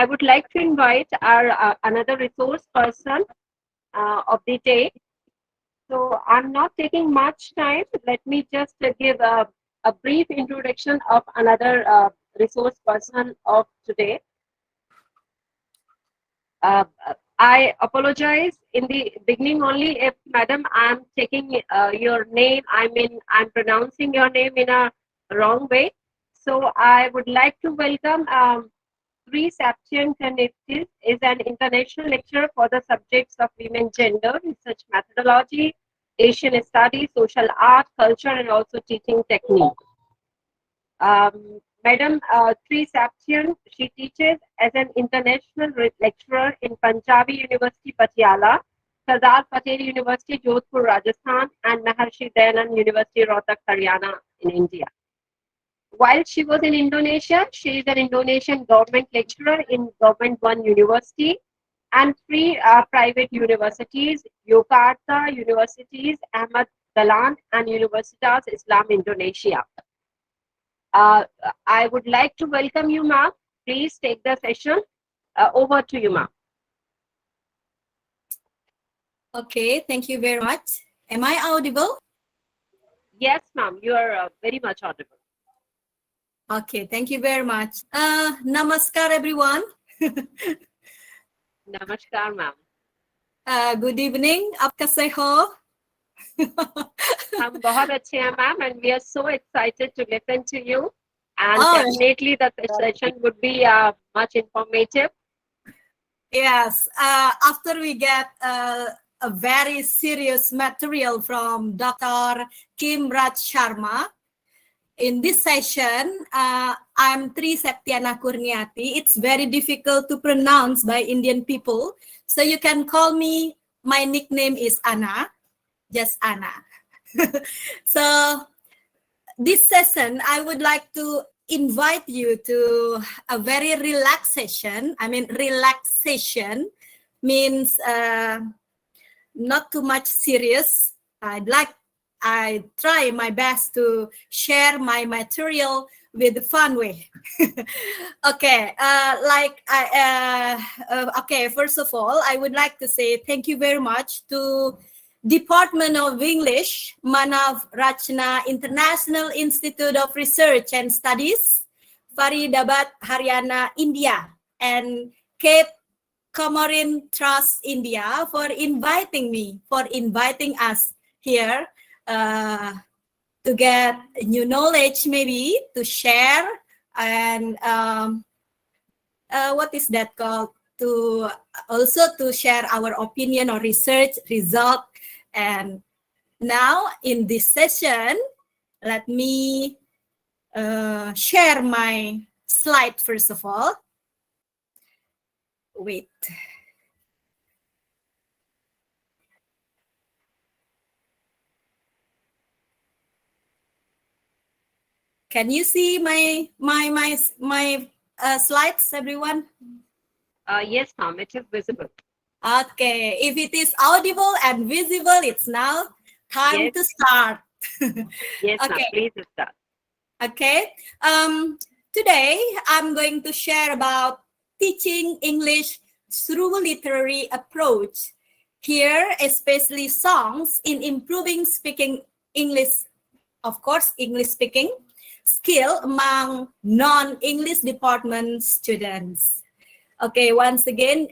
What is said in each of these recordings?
I would like to invite our another resource person of the day. So I'm not taking much time. Let me just give a brief introduction of another resource person of today. I apologize in the beginning only if, madam, I'm taking your name. I'm pronouncing your name in a wrong way. So I would like to welcome Sri Saptian Kaniptis is an international lecturer for the subjects of women, gender, research methodology, Asian studies, social art, culture, and also teaching technique. Madam Sri Saptian, she teaches as an international lecturer in Punjabi University, Patiala, Sardar Patel University, Jodhpur, Rajasthan, and Maharshi Dayanand University, Rohtak, Haryana, in India. While she was in Indonesia, she is an Indonesian government lecturer in Government One University and three private universities, Yogyakarta Universities, Ahmad Dahlan, and Universitas Islam Indonesia. I would like to welcome you, ma'am. Please take the session. Over to you, ma'am. Okay, thank you very much. Am I audible? Yes, ma'am, you are very much audible. Okay, thank you very much. Namaskar, everyone. Namaskar, ma'am. Good evening. आप कैसे हो? हम बहुत अच्छे हैं, ma'am, and we are so excited to listen to you. And definitely the session would be much informative. Yes, after we get a very serious material from Dr. Kim Raj Sharma, in this session, I'm Tri Septiana Kurniati. It's very difficult to pronounce by Indian people. So you can call me, my nickname is Anna, just Anna. So this session, I would like to invite you to a very relaxation. I mean, relaxation means not too much serious. I try my best to share my material with a fun way. Okay, okay, first of all, I would like to say thank you very much to Department of English, Manav Rachna International Institute of Research and Studies, Faridabad, Haryana, India, and Cape Comorin Trust India for inviting us here to get new knowledge, maybe to share, and what is that called? To also to share our opinion or research result. And now in this session, let me share my slide first of all. Wait. Can you see my slides, everyone? Yes, ma'am, it is visible. Okay, if it is audible and visible, it's now time to start. Yes, okay, please start. Okay, today I'm going to share about teaching English through literary approach. Here, especially songs in improving speaking English, of course, English speaking skill among non-English department students. Okay, once again,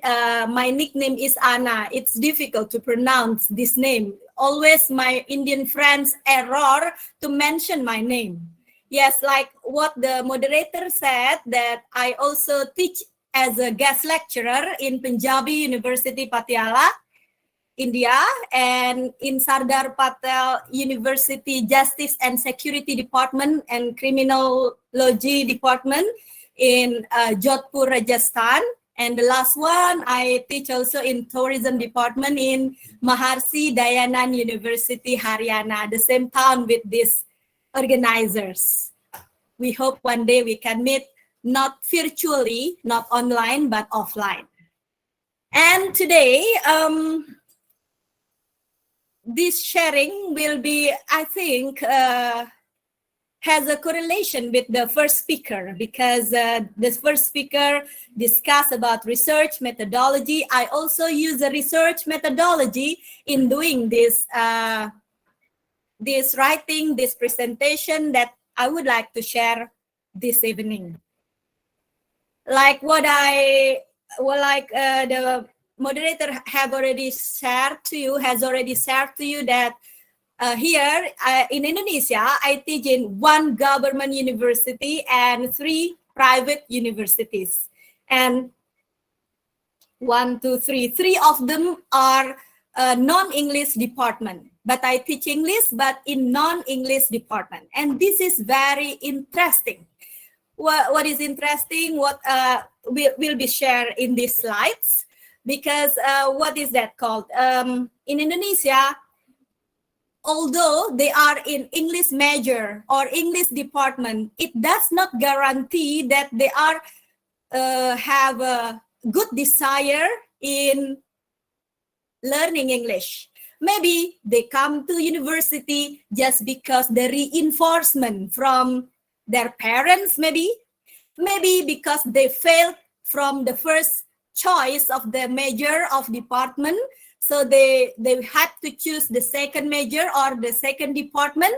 my nickname is Anna. It's difficult to pronounce this name. Always my Indian friends error to mention my name. Yes, like what the moderator said, that I also teach as a guest lecturer in Punjabi University, Patiala, India, and in Sardar Patel University Justice and Security Department and Criminology Department in Jodhpur, Rajasthan. And the last one, I teach also in Tourism Department in Maharshi Dayanand University, Haryana, the same town with these organizers. We hope one day we can meet, not virtually, not online, but offline. And today, this sharing will be, I think, has a correlation with the first speaker because the first speaker discussed about research methodology. I also use a research methodology in doing this writing, this presentation that I would like to share this evening. Like the moderator has already shared to you that here in Indonesia, I teach in 1 government university and 3 private universities. And 1, 2, 3. 3 of them are non-English department. But I teach English, but in non-English department. And this is very interesting. What is interesting, what will be shared in these slides. Because what is that called? In Indonesia, although they are in English major or English department, it does not guarantee that they are have a good desire in learning English. Maybe they come to university just because the reinforcement from their parents, maybe because they failed from the first choice of the major of department. So they had to choose the second major or the second department.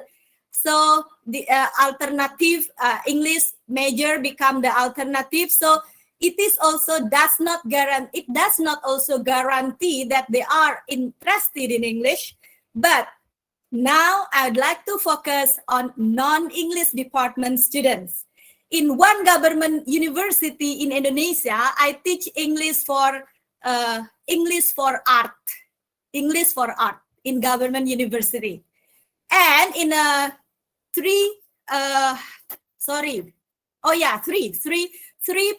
So the alternative English major become the alternative. So it does not also guarantee that they are interested in English. But now I'd like to focus on non-English department students. In 1 government university in Indonesia, I teach English for art in government university. And in three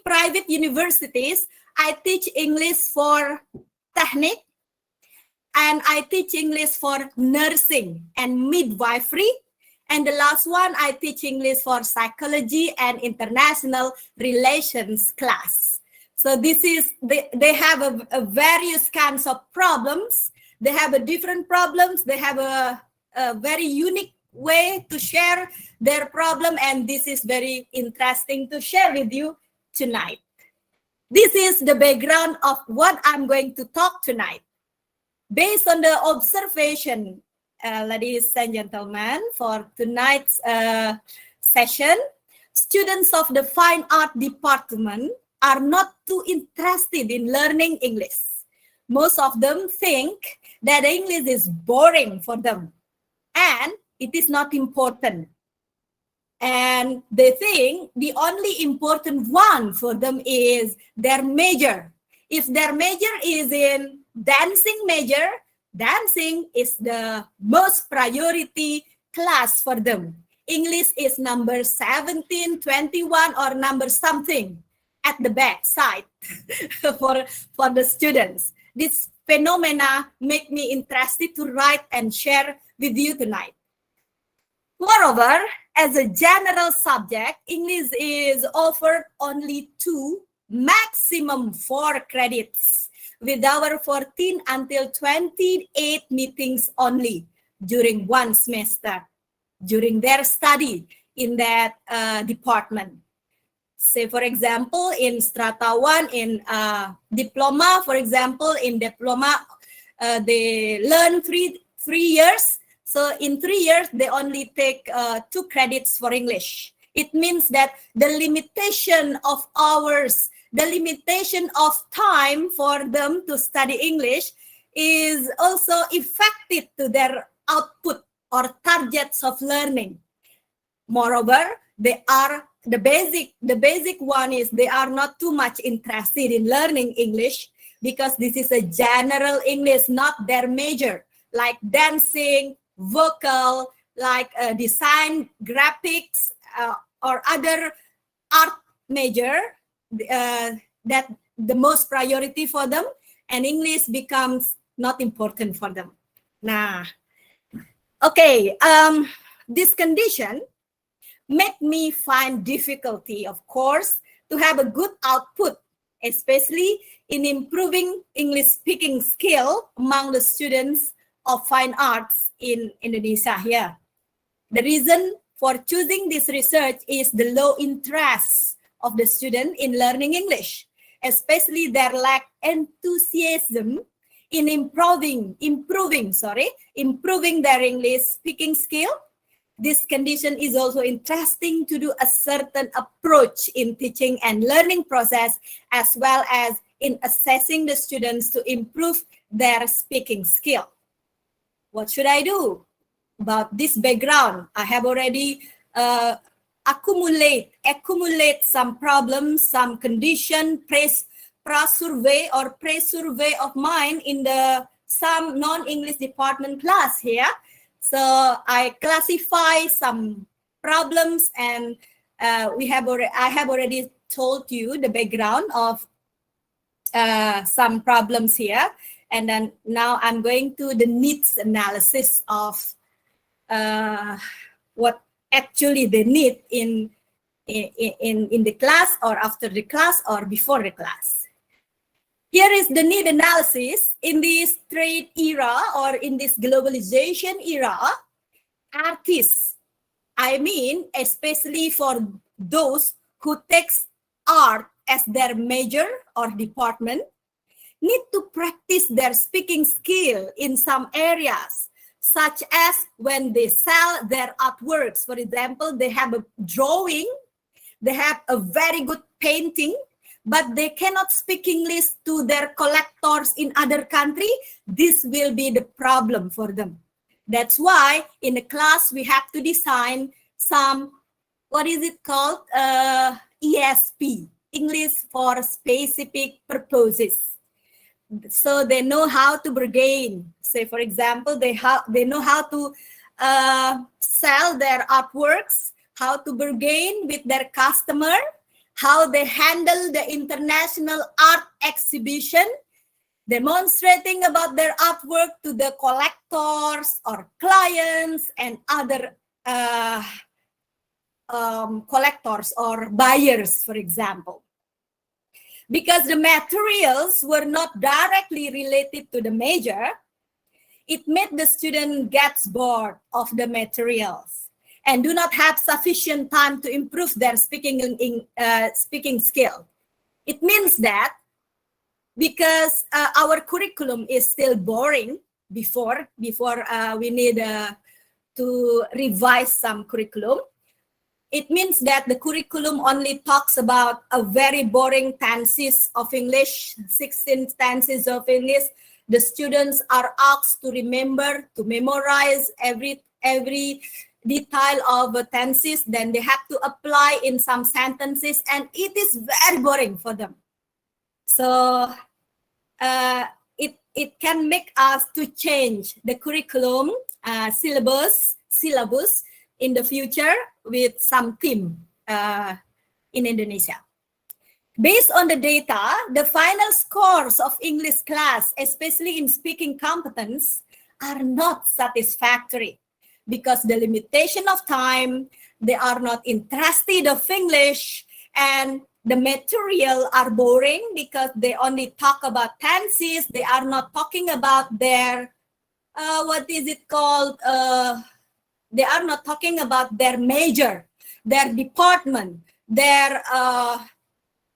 private universities, I teach English for technique, and I teach English for nursing and midwifery. And the last one, I teach English for psychology and international relations class. So this is, they have a various kinds of problems. They have a different problems. They have a very unique way to share their problem. And this is very interesting to share with you tonight. This is the background of what I'm going to talk tonight. Based on the observation, ladies and gentlemen, for tonight's session, students of the Fine Art Department are not too interested in learning English. Most of them think that English is boring for them and it is not important. And they think the only important one for them is their major. If their major is in dancing major, dancing is the most priority class for them. English is number 17, 21, or number something at the back side for the students. This phenomena make me interested to write and share with you tonight. Moreover, as a general subject, English is offered only 2, maximum 4 credits with our 14 until 28 meetings only during 1 semester, during their study in that department. Say, for example, in Strata 1, in diploma, for example, in diploma, they learn 3 years. So in 3 years, they only take 2 credits for English. It means that the limitation of hours, the limitation of time for them to study English is also affected to their output or targets of learning. Moreover, the basic one is they are not too much interested in learning English because this is a general English, not their major, like dancing, vocal, like design, graphics, or other art major, that the most priority for them, and English becomes not important for them. Nah, okay, this condition make me find difficulty, of course, to have a good output, especially in improving English speaking skill among the students of fine arts in Indonesia here. The reason for choosing this research is the low interest of the student in learning English, especially their lack enthusiasm in improving their English speaking skill. This condition is also interesting to do a certain approach in teaching and learning process, as well as in assessing the students to improve their speaking skill. What should I do? About this background, I have already accumulate some problems, some condition, pre-survey of mine in some non-English department class here. So I classify some problems, and I have already told you the background of some problems here. And then now I'm going to the needs analysis of what actually they need in the class, or after the class, or before the class. Here is the need analysis. In this trade era, or in this globalization era, artists, I mean, especially for those who takes art as their major or department, need to practice their speaking skill in some areas, such as when they sell their artworks. For example, they have a drawing, they have a very good painting, but they cannot speak English to their collectors in other country. This will be the problem for them. That's why in the class we have to design some, what is it called? ESP, English for specific purposes. So they know how to bargain. Say, for example, they know how to sell their artworks, how to bargain with their customer, how they handle the international art exhibition, demonstrating about their artwork to the collectors or clients and other collectors or buyers, for example. Because the materials were not directly related to the major, it made the student gets bored of the materials and do not have sufficient time to improve their speaking skill. It means that because our curriculum is still boring before we need to revise some curriculum, it means that the curriculum only talks about a very boring tenses of English, 16 tenses of English. The students are asked to remember, to memorize every detail of tenses, then they have to apply in some sentences, and it is very boring for them. So it can make us to change the curriculum syllabus in the future with some theme in Indonesia. Based on the data, the final scores of English class, especially in speaking competence, are not satisfactory because the limitation of time, they are not interested of English, and the material are boring because they only talk about tenses. They are not talking about their, what is it called? They are not talking about their major, their department, their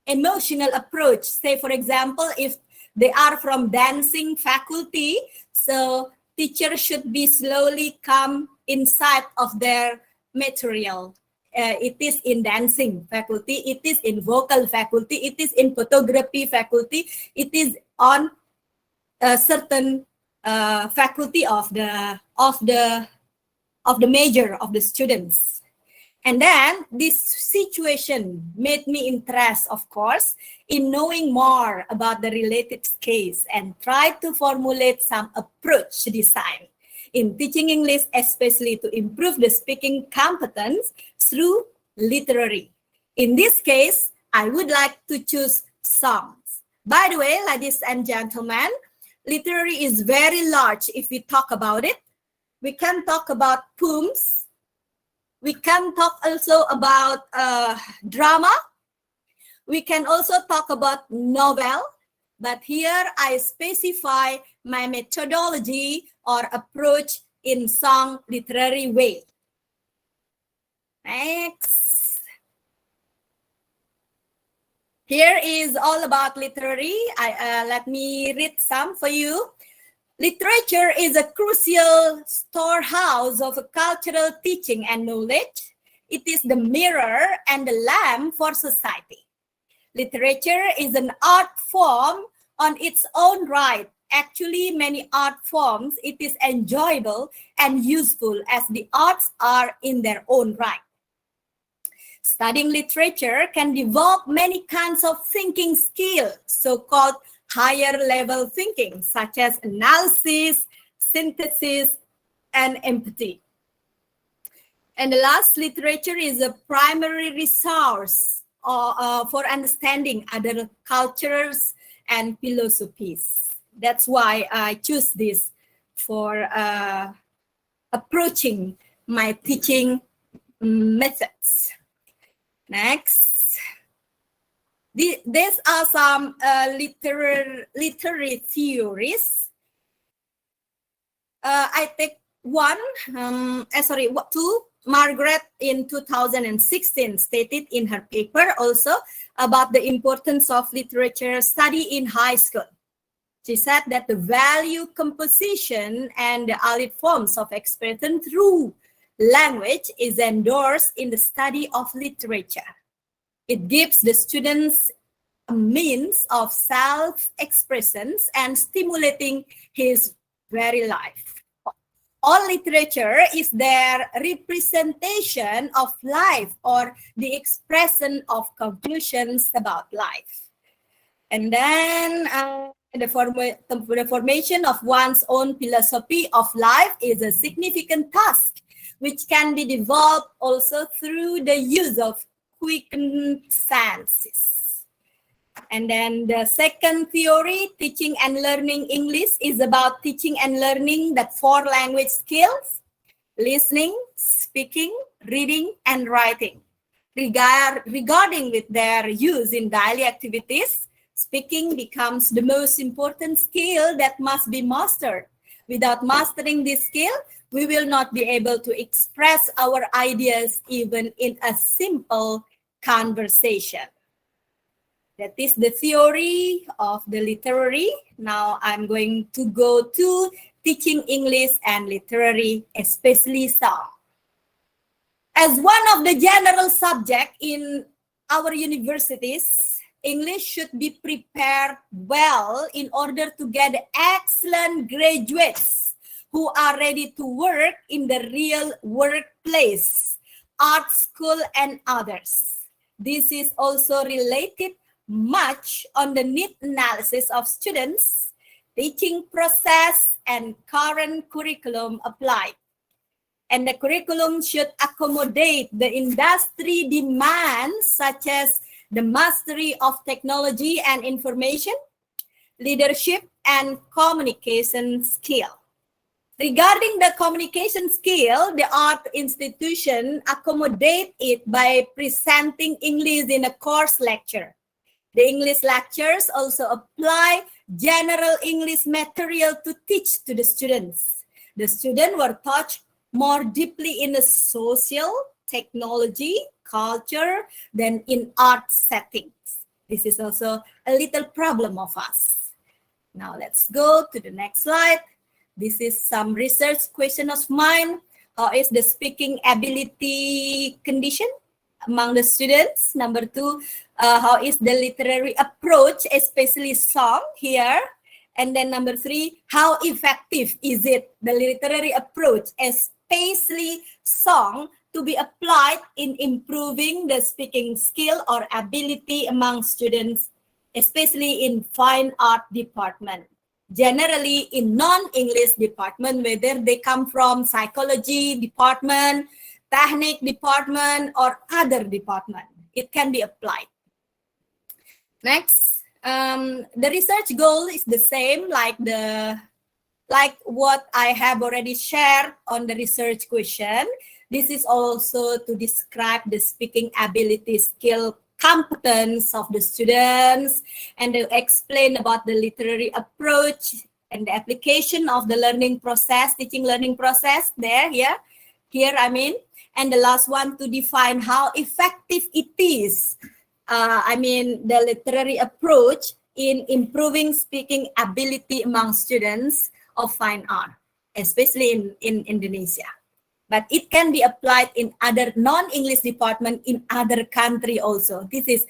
emotional approach. Say, for example, if they are from dancing faculty, so teachers should be slowly come inside of their material. It is in dancing faculty, it is in vocal faculty, it is in photography faculty, it is on a certain faculty of the major of the students. And then this situation made me interested, of course, in knowing more about the related case and try to formulate some approach design in teaching English, especially to improve the speaking competence through literary. In this case, I would like to choose songs. By the way, ladies and gentlemen, literary is very large if we talk about it. We can talk about poems. We can talk also about drama. We can also talk about novel. But here I specify my methodology or approach in song literary way. Next. Here is all about literary. Let me read some for you. Literature is a crucial storehouse of cultural teaching and knowledge. It is the mirror and the lamp for society. Literature is an art form on its own right. Actually, many art forms, it is enjoyable and useful as the arts are in their own right. Studying literature can develop many kinds of thinking skills, so-called higher level thinking, such as analysis, synthesis, and empathy. And the last, literature is a primary resource for understanding other cultures and philosophies. That's why I choose this for approaching my teaching methods. Next. These are some literary theories. I take two. Margaret in 2016 stated in her paper also about the importance of literature study in high school. She said that the value composition and the allied forms of expression through language is endorsed in the study of literature. It gives the students a means of self-expressions and stimulating his very life. All literature is their representation of life or the expression of conclusions about life. And then the formation of one's own philosophy of life is a significant task, which can be developed also through the use of quickened senses. And then the second theory, teaching and learning English, is about teaching and learning the 4 language skills: listening, speaking, reading, and writing. Regarding with their use in daily activities, speaking becomes the most important skill that must be mastered. Without mastering this skill, we will not be able to express our ideas even in a simple conversation. That is the theory of the literary. Now I'm going to go to teaching English and literary, especially song. As one of the general subjects in our universities, English should be prepared well in order to get excellent graduates who are ready to work in the real workplace, art school, and others. This is also related much on the need analysis of students, teaching process, and current curriculum applied. And the curriculum should accommodate the industry demands such as the mastery of technology and information, leadership, and communication skill. Regarding the communication skill, the art institution accommodate it by presenting English in a course lecture. The English lectures also apply general English material to teach to the students. The students were taught more deeply in the social, technology, culture than in art settings. This is also a little problem of us. Now let's go to the next slide. This is some research question of mine. How is the speaking ability condition among the students? Number 2, how is the literary approach, especially song here? And then number 3, how effective is it, the literary approach, especially song, to be applied in improving the speaking skill or ability among students, especially in fine art department? Generally in non-English department, whether they come from psychology department, technique department, or other department, it can be applied. Next, the research goal is the same like what I have already shared on the research question. This is also to describe the speaking ability, skill, competence of the students, and to explain about the literary approach and the application of the learning process, teaching learning process there, here. here, and the last one, to define how effective it is. The literary approach in improving speaking ability among students of fine art, especially in Indonesia. But it can be applied in other non-English department in other country also. This is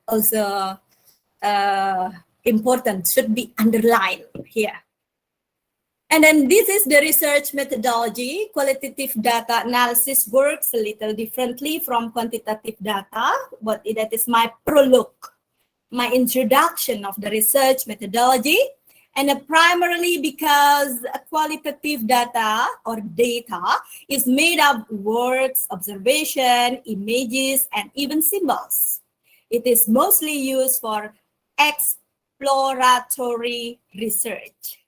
also important, should be underlined here. And then this is the research methodology. Qualitative data analysis works a little differently from quantitative data, but that is my prologue, my introduction of the research methodology. And primarily because qualitative data or data is made of words, observation, images, and even symbols. It is mostly used for exploratory research.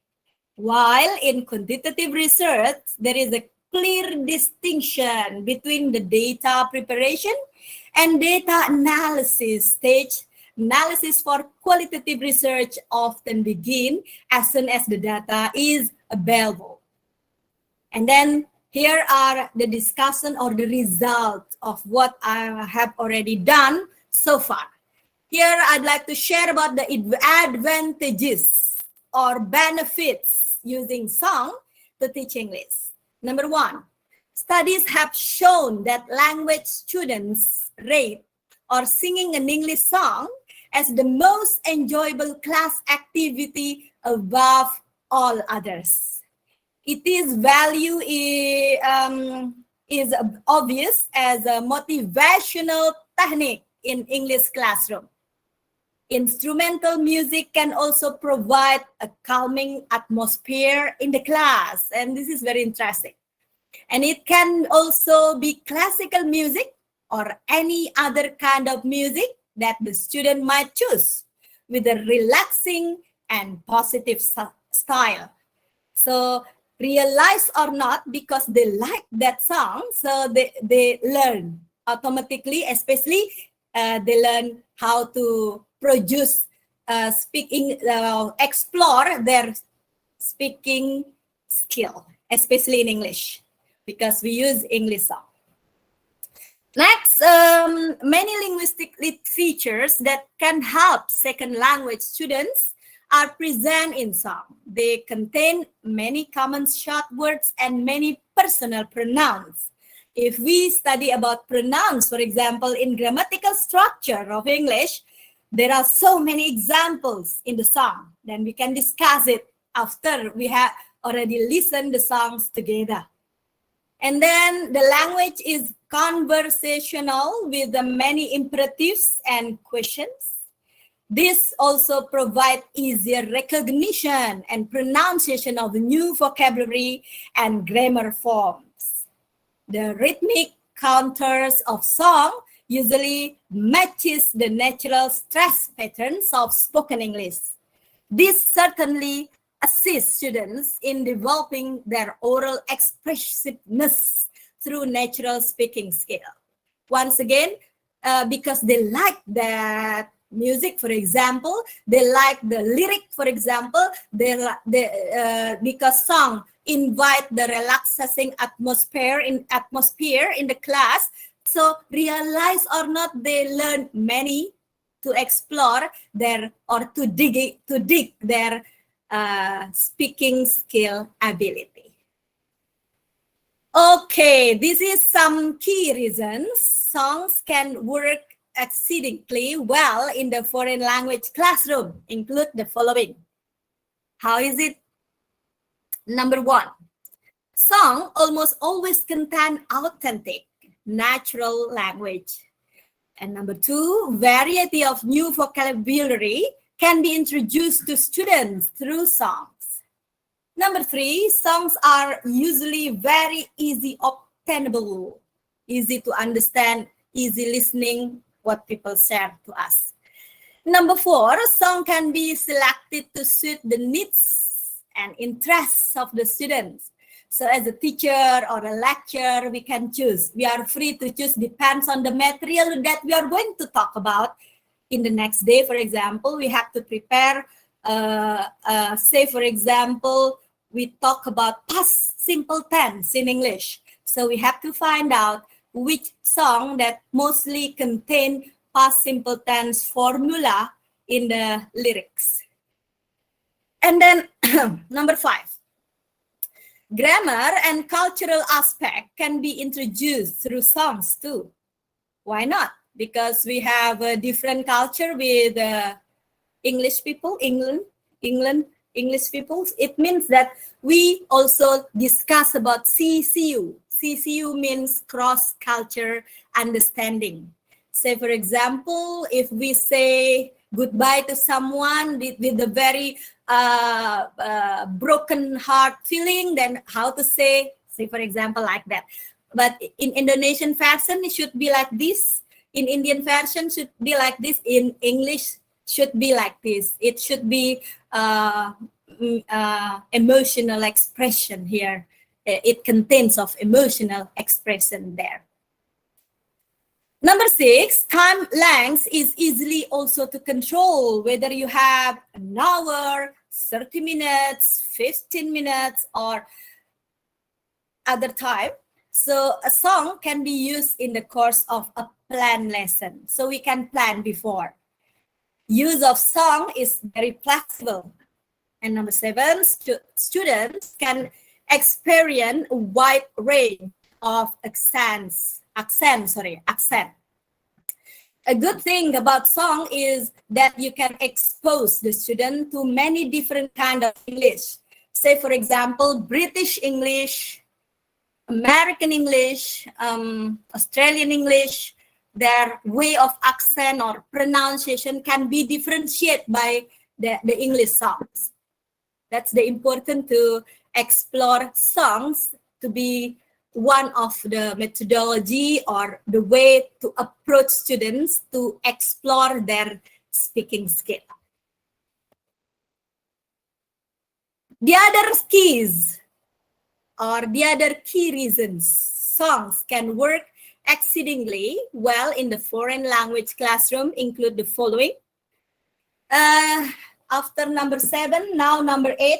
While in quantitative research, there is a clear distinction between the data preparation and data analysis stage. Analysis for qualitative research often begin as soon as the data is available. And then here are the discussion or the result of what I have already done so far. Here I'd like to share about the advantages or benefits using song to teach English. Number one, studies have shown that language students rate or singing an English song as the most enjoyable class activity above all others. It is value is obvious as a motivational technique in English classroom. Instrumental music can also provide a calming atmosphere in the class, and this is very interesting. And it can also be classical music or any other kind of music that the student might choose with a relaxing and positive style. So realize or not, because they like that song, so they learn automatically, especially they learn how to produce explore their speaking skill, especially in English, because we use English song. Next, many linguistic features that can help second language students are present in song. They contain many common short words and many personal pronouns. If we study about pronouns, for example, in grammatical structure of English, there are so many examples in the song. Then we can discuss it after we have already listened the songs together. And then the language is conversational with the many imperatives and questions. This also provides easier recognition and pronunciation of new vocabulary and grammar forms. The rhythmic counters of song usually matches the natural stress patterns of spoken English. This certainly assist students in developing their oral expressiveness through natural speaking skill. Once again, because they like that music, for example, they like the lyric, for example, because song invite the relaxing atmosphere in the class. So realize or not, they learn many to explore their or to dig their speaking skill ability. Okay, this is some key reasons songs can work exceedingly well in the foreign language classroom. Include the following. How is it? Number one, song almost always contain authentic, natural language. And number two, variety of new vocabulary can be introduced to students through songs. Number three, songs are usually very easy obtainable, easy to understand, easy listening, what people share to us. Number four, song can be selected to suit the needs and interests of the students. So as a teacher or a lecturer, we can choose. We are free to choose, depends on the material that we are going to talk about. In the next day, for example, we have to prepare, say, for example, we talk about past simple tense in English. So we have to find out which song that mostly contain past simple tense formula in the lyrics. And then number 5, grammar and cultural aspect can be introduced through songs too. Why not? Because we have a different culture with English people, England, English people. It means that we also discuss about CCU. CCU means cross-culture understanding. Say, for example, if we say goodbye to someone with a very broken heart feeling, then how to say, for example, like that. But in Indonesian fashion, it should be like this. In Indian fashion, should be like this. In English, should be like this. It should be emotional expression here. It contains of emotional expression there. Number 6, time length is easily also to control, whether you have an hour, 30 minutes, 15 minutes, or other time. So a song can be used in the course of a planned lesson. So we can plan before. Use of song is very flexible. And number 7, students can experience a wide range of accent. A good thing about song is that you can expose the student to many different kind of English. Say, for example, British English, American English, Australian English. Their way of accent or pronunciation can be differentiated by the English songs. That's the important to explore songs to be one of the methodology or the way to approach students to explore their speaking skill. The other keys or the other key reasons songs can work exceedingly well in the foreign language classroom include the following. After number 7, now number 8.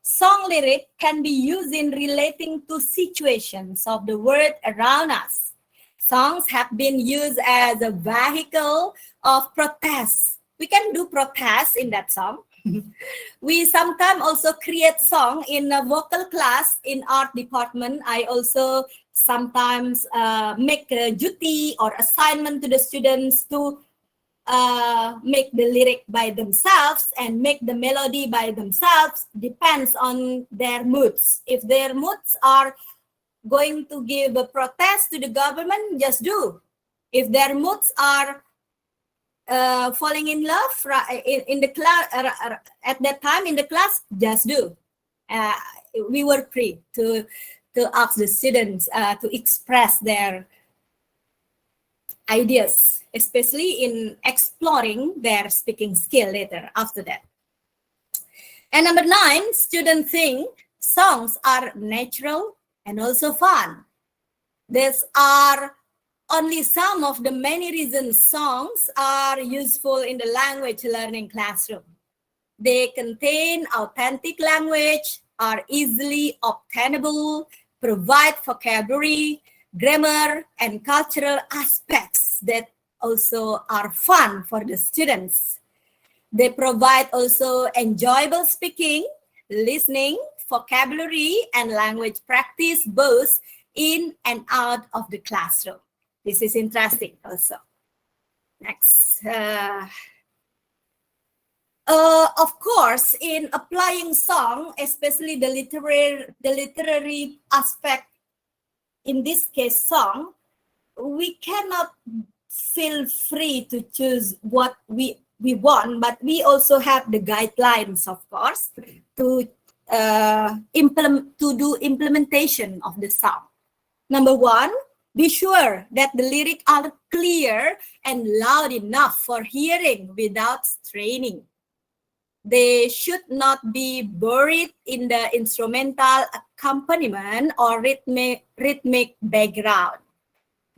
Song lyric can be used in relating to situations of the world around us. Songs have been used as a vehicle of protest. We can do protest in that song. We sometimes also create song in a vocal class in art department. I also sometimes make a duty or assignment to the students to make the lyric by themselves and make the melody by themselves. Depends on their moods. If their moods are going to give a protest to the government, just do. If their moods are falling in love in the class at that time in the class, just do. We were free to ask the students to express their ideas, especially in exploring their speaking skill later after that. And number 9, students think songs are natural and also fun. These are only some of the many reasons songs are useful in the language learning classroom. They contain authentic language, are easily obtainable, provide vocabulary, grammar, and cultural aspects that also are fun for the students. They provide also enjoyable speaking, listening, vocabulary, and language practice both in and out of the classroom. This is interesting also. Next. Of course, in applying song, especially the literary aspect, in this case song, we cannot feel free to choose what we want, but we also have the guidelines, of course, to do implementation of the song. Number 1, be sure that the lyrics are clear and loud enough for hearing without straining. They should not be buried in the instrumental accompaniment or rhythmic background,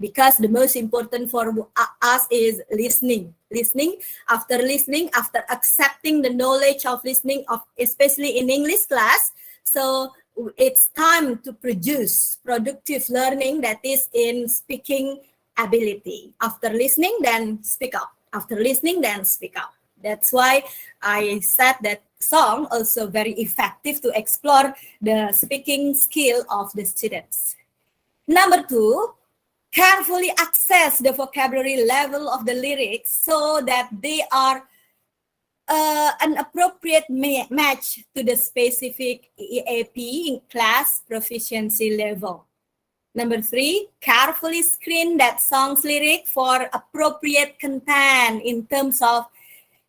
because the most important for us is listening. After accepting the knowledge of listening, especially in English class, so it's time to produce productive learning that is in speaking ability. After listening, then speak up. After listening, then speak up. That's why I said that song also very effective to explore the speaking skill of the students. Number 2, carefully access the vocabulary level of the lyrics so that they are an appropriate match to the specific EAP class proficiency level. Number 3, carefully screen that song's lyric for appropriate content in terms of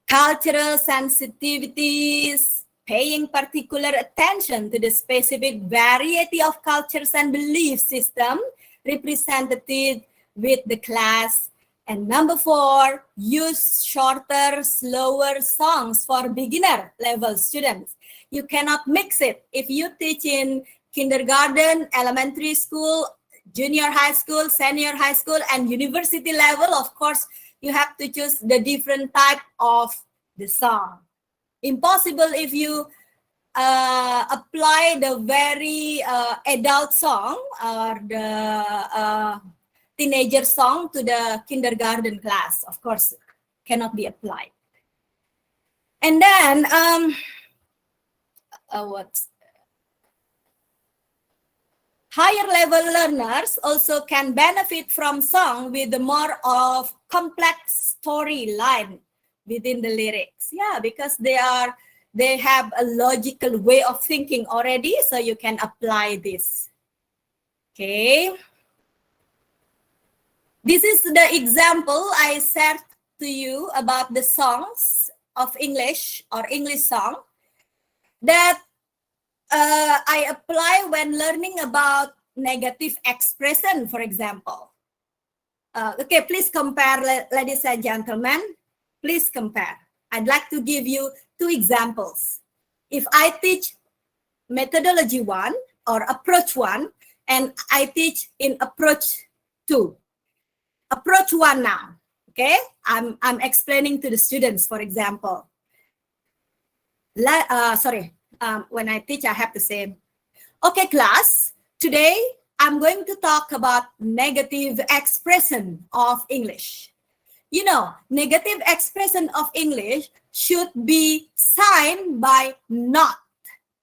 cultural sensitivities, paying particular attention to the specific variety of cultures and belief system represented with the class. And number 4, use shorter, slower songs for beginner level students. You cannot mix it. If you teach in kindergarten, elementary school, junior high school, senior high school, and university level, of course, you have to choose the different type of the song. Impossible if you apply the very adult song or the teenager song to the kindergarten class. Of course, cannot be applied. And then, higher level learners also can benefit from song with the more of complex storyline within the lyrics. Yeah, because they have a logical way of thinking already, so you can apply this. Okay. This is the example I shared to you about the songs of English or English song that I apply when learning about negative expression, for example. Okay, please compare, ladies and gentlemen. Please compare. I'd like to give you 2 examples. If I teach methodology 1 or approach 1, and I teach in approach 2. Approach 1 now, okay? I'm explaining to the students, for example. When I teach, I have to say, okay, class, today I'm going to talk about negative expression of English. You know, negative expression of English should be signed by not.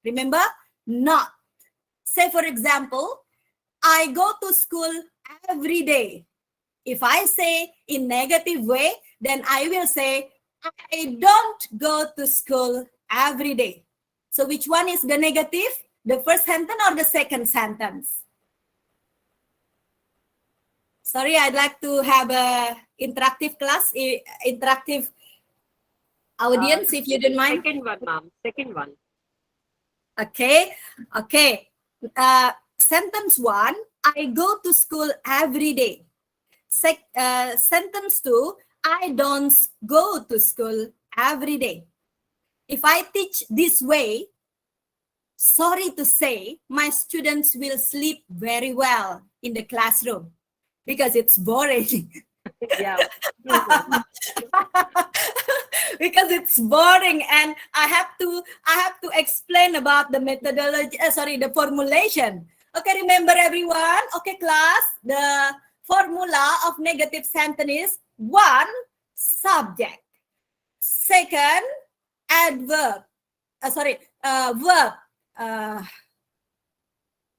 Remember? Not. Say, for example, I go to school every day. If I say in negative way, then I will say, I don't go to school every day. So which one is the negative? The first sentence or the second sentence? Sorry, I'd like to have a interactive class, interactive audience, if you don't mind. Second one, ma'am. Second one. Okay. Sentence 1, I go to school every day. Sentence 2, I don't go to school every day. If I teach this way, sorry to say, my students will sleep very well in the classroom because it's boring. Yeah. Because it's boring, and I have to explain about the methodology. The formulation. Okay, remember everyone? Okay, class. The formula of negative sentence is 1, subject. Second, adverb. Verb.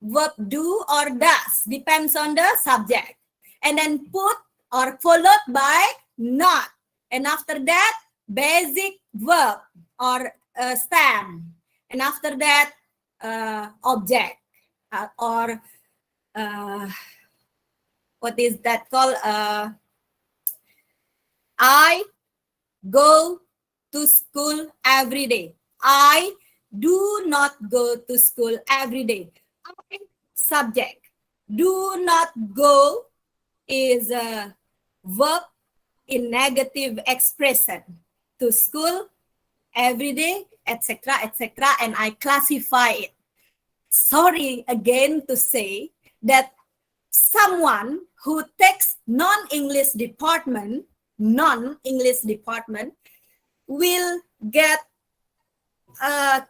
Verb do or does, depends on the subject. And then put or followed by not. And after that, basic verb or stem. And after that, object or what is that called? I go to school every day. I do not go to school every day. I, subject. Do not go is a verb in negative expression. To school every day, etc., etc., and I classify it. Sorry again to say that someone who takes non-English department will get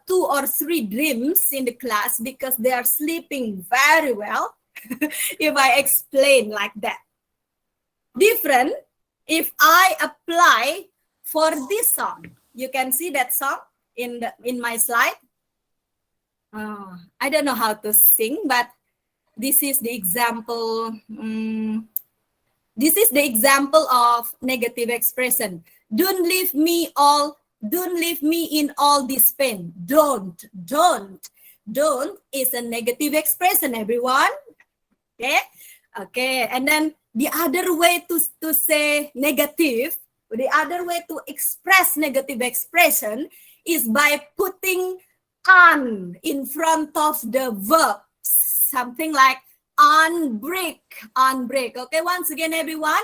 2 or 3 dreams in the class because they are sleeping very well if I explain like that. Different if I apply for this song. You can see that song in my slide. I don't know how to sing, but this is the example. This is the example of negative expression. Don't leave me in all this pain. Don't is a negative expression, everyone. Okay. And then the other way to say negative, the other way to express negative expression is by putting on in front of the verb. Something like unbreak. Okay, once again, everyone,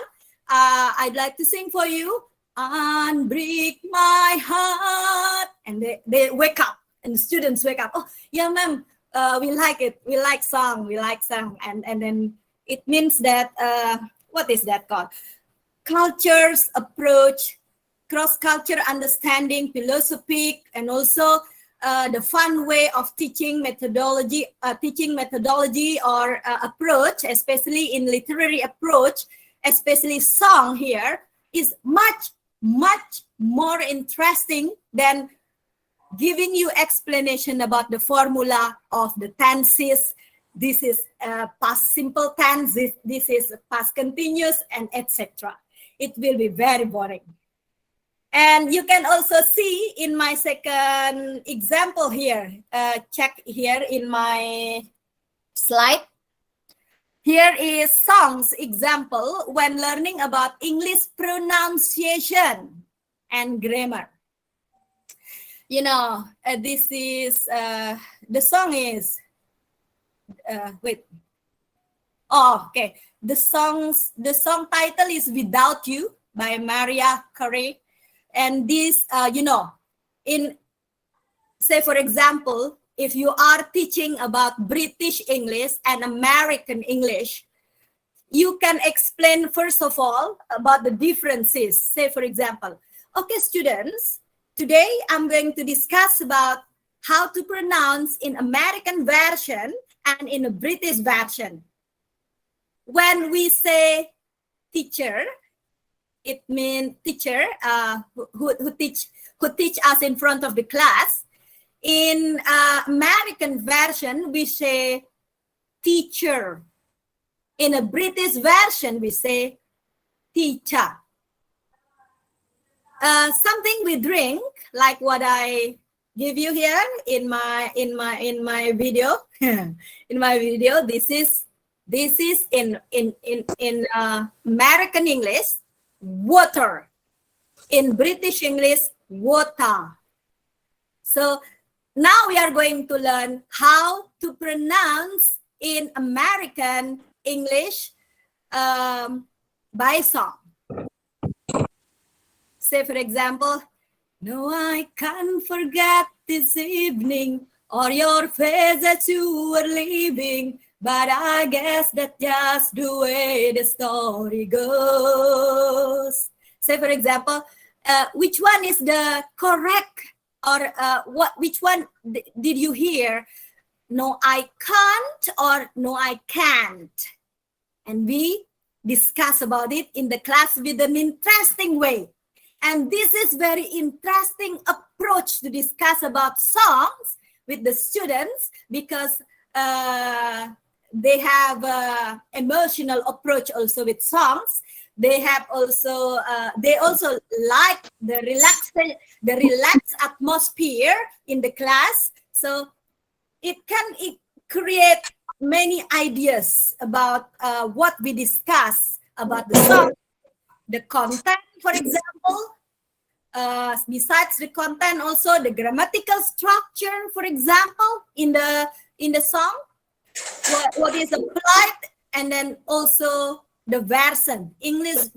I'd like to sing for you. Unbreak my heart. And they wake up, and the students wake up. Oh, yeah, ma'am, we like it. We like song. And then it means that, what is that called? Cultures approach, cross-culture understanding, philosophy, and also the fun way of teaching methodology or approach, especially in literary approach, especially song here, is much more interesting than giving you explanation about the formula of the tenses. This is past simple tense, this is past continuous, and etc. It will be very boring. And you can also see in my second example here, check here in my slide. Here is songs example when learning about English pronunciation and grammar. You know, this is, the song is, okay. The song title is Without You by Mariah Carey. And this, in, say, for example, if you are teaching about British English and American English, you can explain, first of all, about the differences. Say, for example, okay, students, today I'm going to discuss about how to pronounce in American version and in a British version. When we say teacher, it means teacher who teach us in front of the class. In American version, we say teacher. In a British version, we say teacher. Something we drink, like what I give you here in my video. In my video, this is in American English, water. In British English, water. So now we are going to learn how to pronounce in American English by song. Say, for example, no, I can't forget this evening or your face as you were leaving, but I guess that's just the way the story goes. Say, for example, which one is the correct, or which one did you hear? No, I can't, or no, I can't. And we discuss about it in the class with an interesting way. And this is very interesting approach to discuss about songs with the students, because they have emotional approach also with songs. They have also they also like the relaxed atmosphere in the class. So it create many ideas about what we discuss about the song, the content, for example. Besides the content, also the grammatical structure, for example, in the song, what is applied, and then also the version, English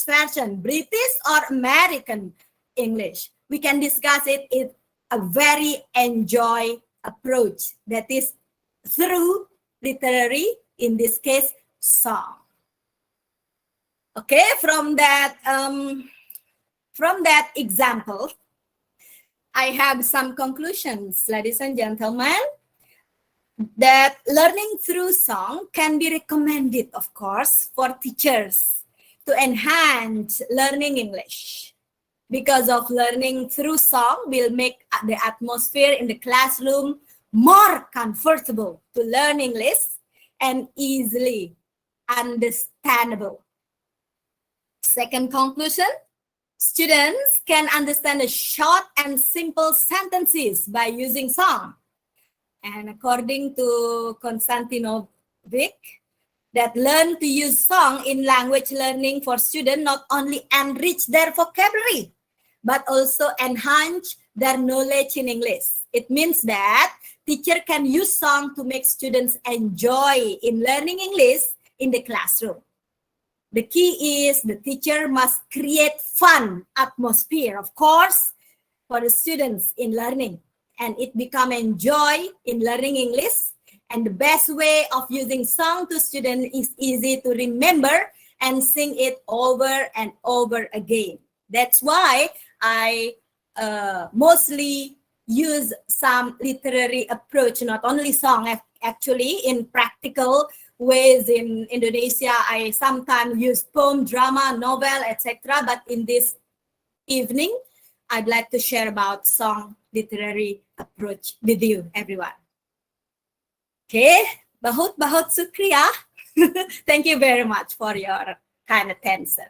version, British or American English. We can discuss it in a very enjoy approach, that is through literary, in this case, song. Okay, from that example, I have some conclusions, ladies and gentlemen, that learning through song can be recommended, of course, for teachers to enhance learning English. Because of learning through song will make the atmosphere in the classroom more comfortable to learn English and easily understandable. Second conclusion, students can understand the short and simple sentences by using song. And according to Konstantinovic, that learn to use song in language learning for students not only enrich their vocabulary, but also enhance their knowledge in English. It means that teacher can use song to make students enjoy in learning English in the classroom. The key is the teacher must create fun atmosphere, of course, for the students in learning, and it become enjoy in learning English. And the best way of using song to students is easy to remember and sing it over and over again. That's why I mostly use some literary approach, not only song, actually in practical ways in Indonesia. I sometimes use poem, drama, novel, etc. But in this evening, I'd like to share about song literary approach with you, everyone. Okay, bahut shukriya. Thank you very much for your kind attention.